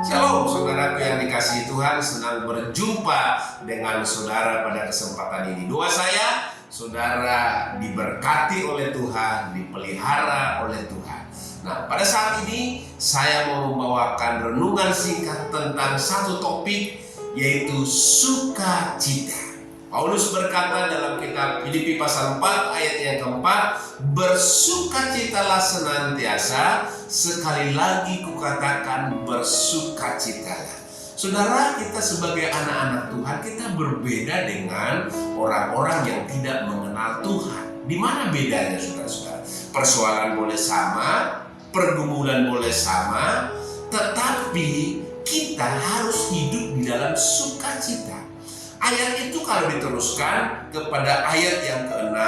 Shalom saudaraku yang dikasihi Tuhan, senang berjumpa dengan saudara pada kesempatan ini. Doa saya, saudara diberkati oleh Tuhan, dipelihara oleh Tuhan. Nah, pada saat ini saya mau membawakan renungan singkat tentang satu topik, yaitu sukacita. Paulus berkata dalam kitab Filipi pasal 4 ayat yang keempat, bersukacitalah senantiasa, sekali lagi kukatakan bersukacitalah. Saudara, kita sebagai anak-anak Tuhan, kita berbeda dengan orang-orang yang tidak mengenal Tuhan. Di mana bedanya, saudara-saudara? Persoalan boleh sama, pergumulan boleh sama, tetapi kita harus hidup di dalam sukacita. Ayat itu kalau diteruskan kepada ayat yang ke-6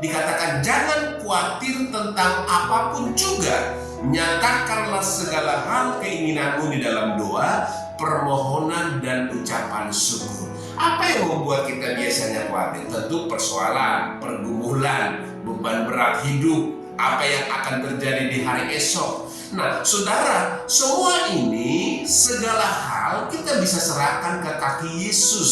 dikatakan, jangan khawatir tentang apapun juga, nyatakanlah segala hal keinginanmu di dalam doa, permohonan dan ucapan syukur. Apa yang membuat kita biasanya khawatir? Tentu persoalan, pergumulan, beban berat hidup, apa yang akan terjadi di hari esok. Nah, saudara, semua ini, segala hal kita bisa serahkan ke kaki Yesus.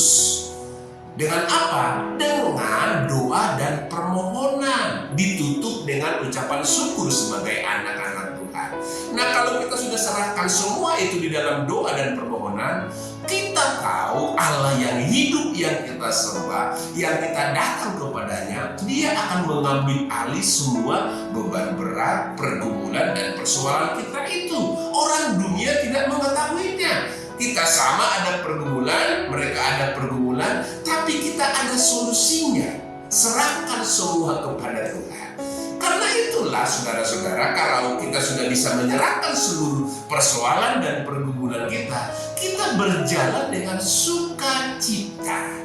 Dengan apa? Dengan doa dan permohonan, ditutup dengan ucapan syukur sebagai anak-anak Tuhan. Nah, kalau kita sudah serahkan semua itu di dalam doa dan permohonan, kita tahu Allah yang hidup yang kita sembah, yang kita datang kepadanya, Dia akan mengambil alih semua beban berat, pergumulan dan persoalan kita itu. Orang dunia tidak mengetahuinya. Kita sama ada pergumulan, mereka ada pergumulan, tapi kita ada solusinya. Serahkan semua kepada Tuhan. Karena itulah saudara-saudara, kalau kita sudah bisa menyerahkan seluruh persoalan dan pergumulan kita, kita berjalan dengan sukacita.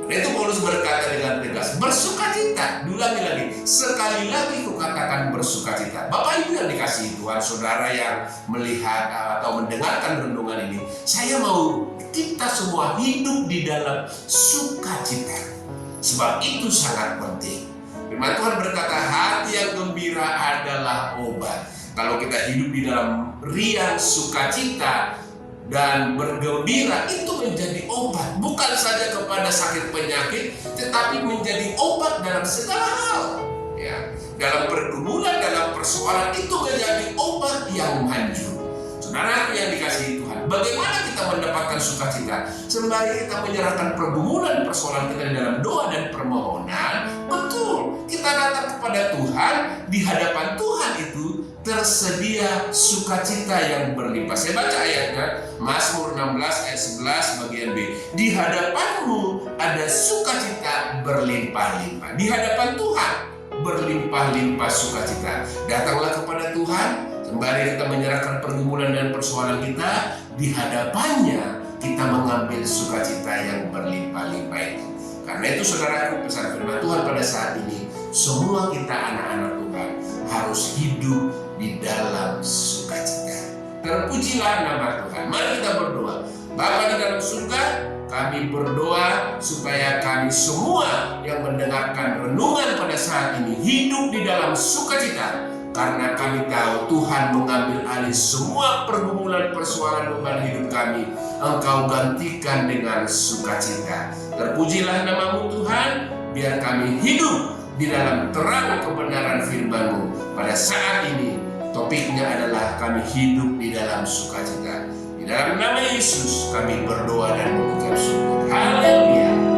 Itu Paulus berkata dengan tegas, bersukacita. Diulangi lagi, sekali lagi kukatakan bersukacita. Bapak Ibu yang dikasihi Tuhan, saudara yang melihat atau mendengarkan renungan ini, saya mau kita semua hidup di dalam sukacita. Sebab itu sangat penting. Firman Tuhan berkata, hati yang gembira adalah obat. Kalau kita hidup di dalam riang sukacita dan bergembira, itu menjadi obat, bukan saja kepada sakit penyakit, tetapi menjadi obat dalam segala hal. Ya, dalam pergumulan, dalam persoalan, itu menjadi obat yang manjur. Saudara yang dikasihi Tuhan, bagaimana kita mendapatkan sukacita? Sembari kita menyerahkan pergumulan, persoalan kita di dalam doa dan permohonan, betul, kita datang kepada Tuhan, di hadapan Tuhan itu tersedia sukacita yang berlimpah. Saya baca ayatnya, Mazmur 16 ayat 11 bagian B. Di hadapanmu ada sukacita berlimpah-limpah. Di hadapan Tuhan berlimpah-limpah sukacita. Datanglah kepada Tuhan, sembari kita menyerahkan pergumulan dan persoalan kita, di hadapannya kita mengambil sukacita yang berlimpah-limpah itu. Karena itu saudaraku, pesan firman Tuhan pada saat ini, semua kita anak-anak Tuhan harus hidup di dalam sukacita. Terpujilah nama Tuhan. Mari kita berdoa. Bapa di dalam surga, kami berdoa supaya kami semua yang mendengarkan renungan pada saat ini hidup di dalam sukacita. Karena kami tahu Tuhan mengambil alih semua pergumulan, persoalan, beban hidup kami. Engkau gantikan dengan sukacita. Terpujilah namamu Tuhan, biar kami hidup di dalam terang kebenaran firman-Mu. Pada saat ini topiknya adalah kami hidup di dalam sukacita. Di dalam nama Yesus kami berdoa dan mengucap syukur. Haleluya.